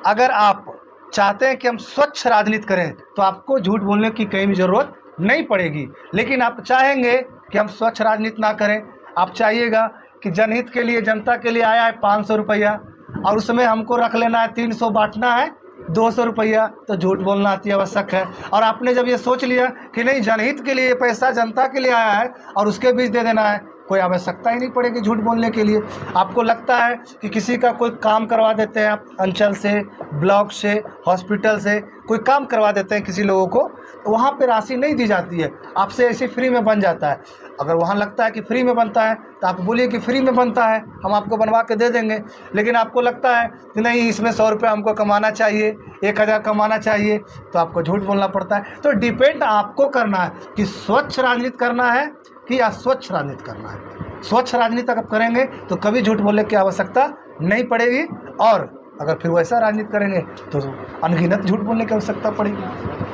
अगर आप चाहते हैं कि हम स्वच्छ राजनीति करें तो आपको झूठ बोलने की कहीं भी ज़रूरत नहीं पड़ेगी। लेकिन आप चाहेंगे कि हम स्वच्छ राजनीति ना करें, आप चाहिएगा कि जनहित के लिए, जनता के लिए आया है 500 रुपया और उसमें हमको रख लेना है 300 बांटना है 200 रुपया, तो झूठ बोलना अति आवश्यक है। और आपने जब ये सोच लिया कि नहीं, जनहित के लिए पैसा जनता के लिए आया है और उसके बीच दे देना है, कोई आवश्यकता ही नहीं पड़ेगी झूठ बोलने के लिए। आपको लगता है कि किसी का कोई काम करवा देते हैं आप, अंचल से, ब्लॉक से, हॉस्पिटल से कोई काम करवा देते हैं किसी लोगों को, तो वहाँ पे राशि नहीं दी जाती है, आपसे ऐसे फ्री में बन जाता है। अगर वहाँ लगता है कि फ्री में बनता है तो आप बोलिए कि फ्री में बनता है, हम आपको बनवा के दे देंगे। लेकिन आपको लगता है कि नहीं, इसमें 100 रुपये हमको कमाना चाहिए, 1000 कमाना चाहिए, तो आपको झूठ बोलना पड़ता है। तो डिपेंड आपको करना है कि स्वच्छ राजनीति करना है कि अस्वच्छ राजनीति करना है। स्वच्छ राजनीति अगर करेंगे तो कभी झूठ बोलने की आवश्यकता नहीं पड़ेगी, और अगर फिर वैसा राजनीति करेंगे तो अनगिनत झूठ बोलने की आवश्यकता पड़ेगी।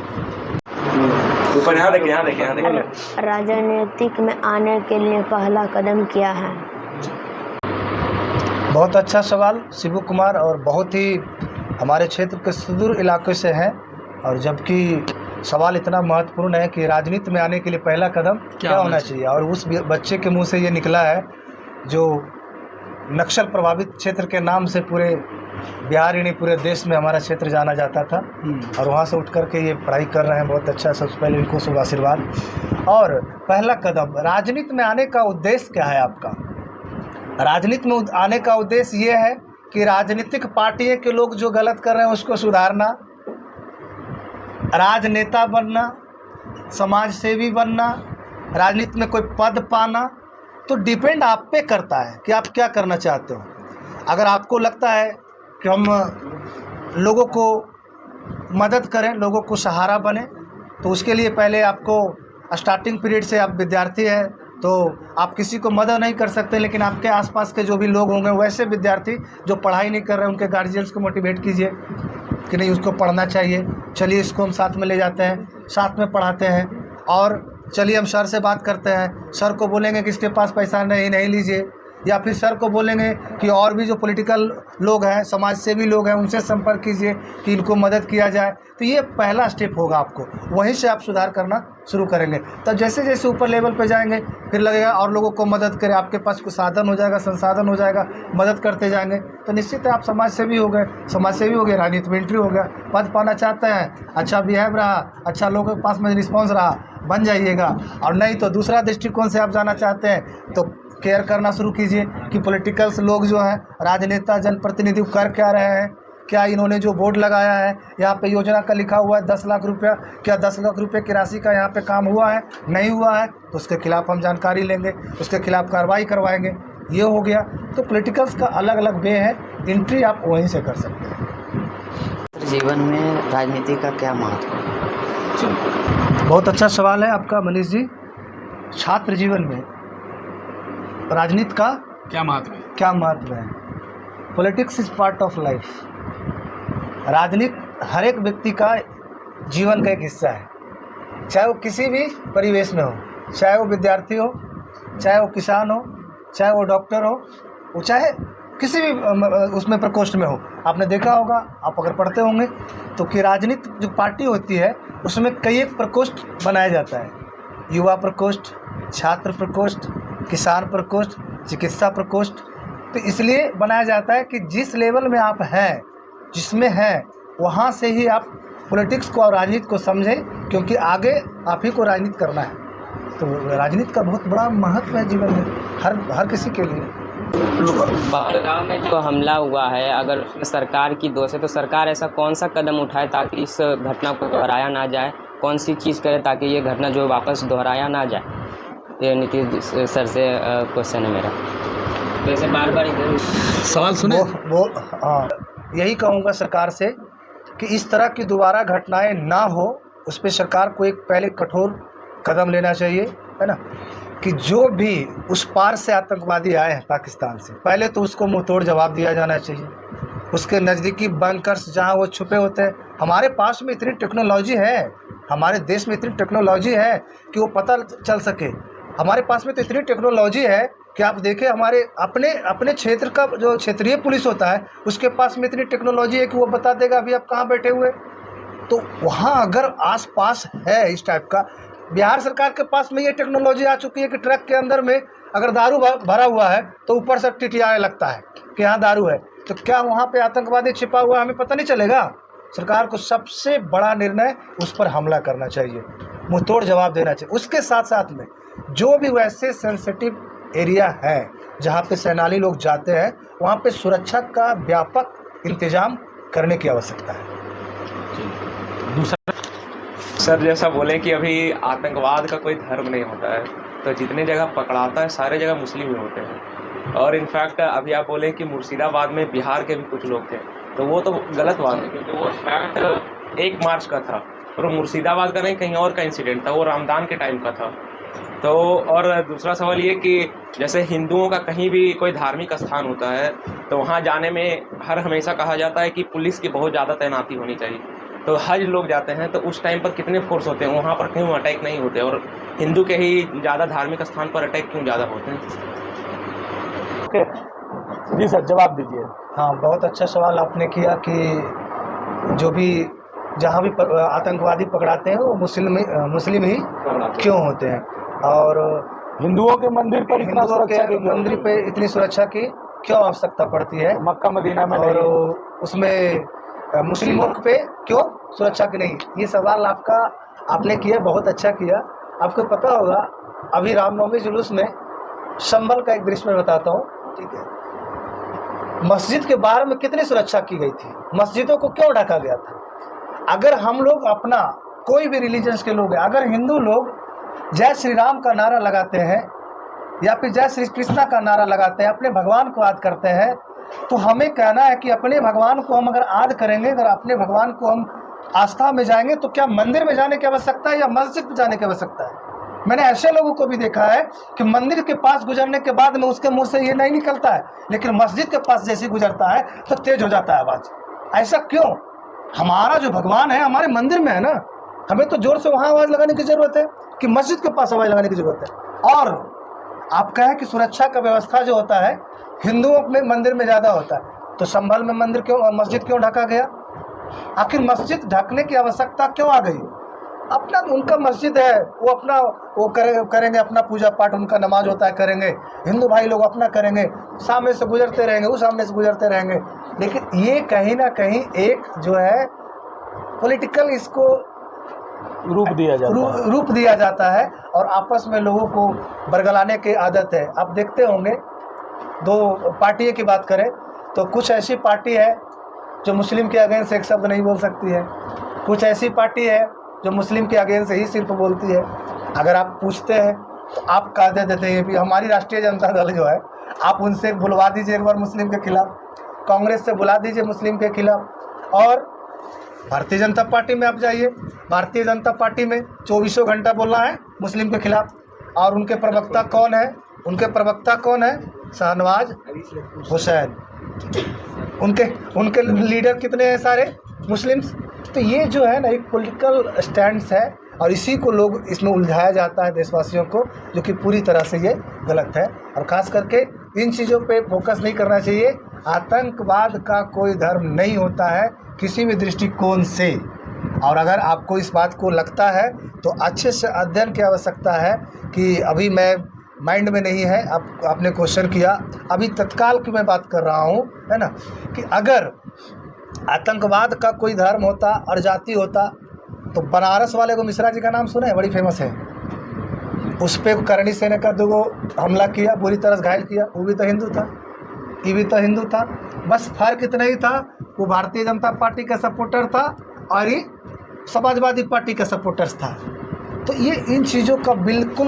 ऊपर यहाँ देखिए, यहाँ देखिए, यहाँ देखिए। राजनीतिक में आने के लिए पहला कदम क्या है? बहुत अच्छा सवाल शिबू कुमार, और बहुत ही हमारे क्षेत्र के सुदूर इलाके से हैं, और जबकि सवाल इतना महत्वपूर्ण है कि राजनीति में आने के लिए पहला कदम क्या होना चाहिए। और उस बच्चे के मुंह से ये निकला है जो नक्सल प्रभावित क्षेत्र के नाम से पूरे बिहार ही नहीं पूरे देश में हमारा क्षेत्र जाना जाता था, और वहाँ से उठ कर के ये पढ़ाई कर रहे हैं। बहुत अच्छा, सबसे पहले इनको शुभ आशीर्वाद। और पहला कदम राजनीति में आने का उद्देश्य क्या है आपका? राजनीति में आने का उद्देश्य ये है कि राजनीतिक पार्टियों के लोग जो गलत कर रहे हैं उसको सुधारना, राजनेता बनना, समाज सेवी बनना, राजनीति में कोई पद पाना। तो डिपेंड आप पे करता है कि आप क्या करना चाहते हो। अगर आपको लगता है कि हम लोगों को मदद करें, लोगों को सहारा बने। तो उसके लिए पहले आपको स्टार्टिंग पीरियड से आप विद्यार्थी हैं तो आप किसी को मदद नहीं कर सकते, लेकिन आपके आसपास के जो भी लोग होंगे वैसे विद्यार्थी जो पढ़ाई नहीं कर रहे हैं उनके गार्जियंस को मोटिवेट कीजिए कि नहीं उसको पढ़ना चाहिए। चलिए इसको हम साथ में ले जाते हैं, साथ में पढ़ाते हैं। और चलिए हम सर से बात करते हैं, सर को बोलेंगे कि इसके पास पैसा नहीं लीजिए, या फिर सर को बोलेंगे कि और भी जो पॉलिटिकल लोग हैं, समाज सेवी लोग हैं, उनसे संपर्क कीजिए कि इनको मदद किया जाए। तो ये पहला स्टेप होगा आपको, वहीं से आप सुधार करना शुरू करेंगे। तब जैसे जैसे ऊपर लेवल पे जाएंगे फिर लगेगा और लोगों को मदद करें, आपके पास कुछ साधन हो जाएगा, संसाधन हो जाएगा, मदद करते जाएंगे तो निश्चित है आप समाज सेवी हो गए, राजनीति में एंट्री हो गया। पद पाना चाहते हैं, अच्छा बिहेव रहा, अच्छा लोगों के पास में रिस्पॉन्स रहा, बन जाइएगा। और नहीं तो दूसरा दृष्टिकोण से आप जाना चाहते हैं तो केयर करना शुरू कीजिए कि पॉलिटिकल्स लोग जो हैं, राजनेता, जनप्रतिनिधि कर क्या रहे हैं, क्या इन्होंने जो बोर्ड लगाया है यहाँ पे योजना का लिखा हुआ है 10 लाख रुपया, क्या 10 लाख रुपये की राशि का यहाँ पे काम हुआ है, नहीं हुआ है, तो उसके खिलाफ हम जानकारी लेंगे, उसके खिलाफ कार्रवाई करवाएंगे। ये हो गया। तो पॉलिटिकल्स का अलग अलग वे है, एंट्री आप वहीं से कर सकते हैं। जीवन में राजनीति का क्या महत्व है? बहुत अच्छा सवाल है आपका मनीष जी। छात्र जीवन में राजनीति का क्या महत्व है? क्या महत्व है? Politics is part of life. राजनीति हर एक व्यक्ति का जीवन का एक हिस्सा है, चाहे वो किसी भी परिवेश में हो, चाहे वो विद्यार्थी हो, चाहे वो किसान हो, चाहे वो डॉक्टर हो, वो चाहे किसी भी उसमें प्रकोष्ठ में हो। आपने देखा होगा, आप अगर पढ़ते होंगे तो कि राजनीति जो पार्टी होती है उसमें कई एक प्रकोष्ठ बनाया जाता है, युवा प्रकोष्ठ, छात्र प्रकोष्ठ, किसान प्रकोष्ठ, चिकित्सा प्रकोष्ठ। तो इसलिए बनाया जाता है कि जिस लेवल में आप हैं, जिसमें हैं, वहाँ से ही आप पॉलिटिक्स को और राजनीति को समझें, क्योंकि आगे आप ही को राजनीति करना है। तो राजनीति का बहुत बड़ा महत्व है जीवन में, हर किसी के लिए। पहलगाम में जो हमला हुआ है, अगर सरकार की दोष है तो सरकार ऐसा कौन सा कदम उठाए ताकि इस घटना को दोहराया ना जाए? कौन सी चीज़ करे ताकि ये घटना जो वापस दोहराया ना जाए? ये नीतीश सर से क्वेश्चन है मेरा। वैसे बार बार इधर सवाल सुने। वो हाँ, यही कहूँगा सरकार से कि इस तरह की दोबारा घटनाएं ना हो, उस पर सरकार को एक पहले कठोर कदम लेना चाहिए, है ना, कि जो भी उस पार से आतंकवादी आए हैं पाकिस्तान से, पहले तो उसको मुंहतोड़ जवाब दिया जाना चाहिए। उसके नज़दीकी बंकर्स जहाँ वो छुपे होते हैं, हमारे पास में इतनी टेक्नोलॉजी है, हमारे देश में इतनी टेक्नोलॉजी है कि वो पता चल सके। हमारे पास में तो इतनी टेक्नोलॉजी है कि आप देखें, हमारे अपने क्षेत्र का जो क्षेत्रीय पुलिस होता है उसके पास में इतनी टेक्नोलॉजी है कि वो बता देगा अभी आप कहाँ बैठे हुए। तो वहाँ अगर आसपास है इस टाइप का, बिहार सरकार के पास में ये टेक्नोलॉजी आ चुकी है कि ट्रक के अंदर में अगर दारू भरा हुआ है तो ऊपर से टिटियाने लगता है कि यहाँ दारू है, तो क्या वहाँ पे आतंकवादी छिपा हुआ है हमें पता नहीं चलेगा? सरकार को सबसे बड़ा निर्णय उस पर हमला करना चाहिए, मुंहतोड़ जवाब देना चाहिए। उसके साथ साथ में जो भी वैसे सेंसिटिव एरिया है जहाँ पे सैलानी लोग जाते हैं, वहाँ पे सुरक्षा का व्यापक इंतजाम करने की आवश्यकता है। सर जैसा बोले कि अभी आतंकवाद का कोई धर्म नहीं होता है, तो जितने जगह पकड़ाता है सारे जगह मुस्लिम ही होते हैं। और इनफैक्ट अभी आप बोले कि मुर्शिदाबाद में बिहार के भी कुछ लोग थे, तो वो तो गलत बात है, क्योंकि वो फैक्ट 1 मार्च का था और मुर्शिदाबाद का नहीं, कहीं और का इंसिडेंट था, वो रमज़ान के टाइम का था। तो और दूसरा सवाल ये कि जैसे हिंदुओं का कहीं भी कोई धार्मिक स्थान होता है तो वहाँ जाने में हमेशा कहा जाता है कि पुलिस की बहुत ज़्यादा तैनाती होनी चाहिए। तो हज लोग जाते हैं तो उस टाइम पर कितने फोर्स होते हैं, वहाँ पर क्यों अटैक नहीं होते, और हिंदू के ही ज़्यादा धार्मिक स्थान पर अटैक क्यों ज़्यादा होते हैं? जी सर, जवाब दीजिए। हाँ, बहुत अच्छा सवाल आपने किया कि जो भी जहाँ भी आतंकवादी पकड़ाते हैं वो मुस्लिम ही क्यों होते हैं, और हिंदुओं के मंदिर पर इतना सुरक्षा की मंदिर पे इतनी सुरक्षा की क्यों आवश्यकता पड़ती है, मक्का मदीना में, और उसमें मुस्लिमों पे क्यों सुरक्षा की नहीं? ये सवाल आपने किया, बहुत अच्छा किया। आपको पता होगा अभी रामनवमी जुलूस में संभल का एक दृश्य में बताता हूँ, ठीक है, मस्जिद के बाहर में कितनी सुरक्षा की गई थी, मस्जिदों को क्यों ढका गया था? अगर हम लोग अपना कोई भी रिलीजन्स के लोग हैं, अगर हिंदू लोग जय श्री राम का नारा लगाते हैं या फिर जय श्री कृष्णा का नारा लगाते हैं, अपने भगवान को याद करते हैं, तो हमें कहना है कि अपने भगवान को हम अगर आद करेंगे, अगर अपने भगवान को हम आस्था में जाएंगे, तो क्या मंदिर में जाने की आवश्यकता है या मस्जिद में जाने की आवश्यकता है? मैंने ऐसे लोगों को भी देखा है कि मंदिर के पास गुजरने के बाद में उसके मुंह से ये नहीं निकलता है, लेकिन मस्जिद के पास जैसे गुजरता है तो तेज हो जाता है आवाज़। ऐसा क्यों? हमारा जो भगवान है हमारे मंदिर में है ना, हमें तो जोर से वहाँ आवाज़ लगाने की ज़रूरत है कि मस्जिद के पास आवाज़ लगाने की ज़रूरत है। और आप कहें कि सुरक्षा का व्यवस्था जो होता है हिंदुओं में मंदिर में ज़्यादा होता है, तो संभल में मंदिर क्यों, मस्जिद क्यों ढका गया? आखिर मस्जिद ढकने की आवश्यकता क्यों आ गई? अपना उनका मस्जिद है, वो अपना वो करेंगे अपना पूजा पाठ, उनका नमाज होता है करेंगे, हिंदू भाई लोग अपना करेंगे, सामने से गुजरते रहेंगे, वो सामने से गुजरते रहेंगे। लेकिन ये कहीं ना कहीं एक जो है पॉलिटिकल इसको रूप दिया जाता है और आपस में लोगों को बरगलाने की आदत है। आप देखते होंगे, दो पार्टियों की बात करें तो कुछ ऐसी पार्टी है जो मुस्लिम के अगेंस्ट एक शब्द नहीं बोल सकती है, कुछ ऐसी पार्टी है जो मुस्लिम के अगेंस्ट ही सिर्फ बोलती है। अगर आप पूछते हैं तो आप कह देते हैं कि हमारी राष्ट्रीय जनता दल जो है, आप उनसे बुलवा दीजिए एक बार मुस्लिम के खिलाफ, कांग्रेस से बुला दीजिए मुस्लिम के खिलाफ, और भारतीय जनता पार्टी में आप जाइए, भारतीय जनता पार्टी में 24 घंटा बोलना है मुस्लिम के खिलाफ। और उनके प्रवक्ता कौन है? उनके प्रवक्ता कौन है? शाहनवाज हुसैन। उनके लीडर कितने हैं? सारे मुस्लिम्स। तो ये जो है ना एक पॉलिटिकल स्टैंड्स है, और इसी को लोग इसमें उलझाया जाता है देशवासियों को, जो कि पूरी तरह से ये गलत है। और ख़ास करके इन चीज़ों पे फोकस नहीं करना चाहिए। आतंकवाद का कोई धर्म नहीं होता है किसी भी दृष्टिकोण से। और अगर आपको इस बात को लगता है तो अच्छे से अध्ययन की आवश्यकता है कि अभी मैं माइंड में नहीं है, आपने क्वेश्चन किया, अभी तत्काल की मैं बात कर रहा हूँ, है ना, कि अगर आतंकवाद का कोई धर्म होता और जाति होता तो बनारस वाले को मिश्रा जी का नाम सुना है, बड़ी फेमस है, उस पर करणी सेना का 2 हमला किया, बुरी तरह घायल किया, वो भी तो हिंदू था, ये भी तो हिंदू था। बस फर्क इतना ही था, वो भारतीय जनता पार्टी का सपोर्टर था और ये समाजवादी पार्टी का सपोर्टर्स था। तो ये इन चीज़ों का बिल्कुल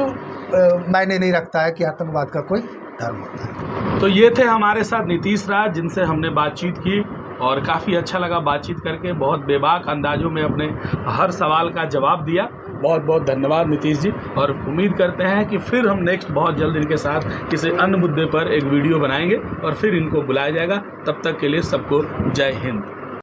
मायने नहीं रखता है कि आतंकवाद का कोई धर्म होता है। तो ये थे हमारे साथ नीतीश राज, जिनसे हमने बातचीत की और काफ़ी अच्छा लगा बातचीत करके। बहुत बेबाक अंदाजों में अपने हर सवाल का जवाब दिया। बहुत बहुत धन्यवाद नीतीश जी, और उम्मीद करते हैं कि फिर हम नेक्स्ट बहुत जल्द इनके साथ किसी अन्य मुद्दे पर एक वीडियो बनाएंगे और फिर इनको बुलाया जाएगा। तब तक के लिए सबको जय हिंद।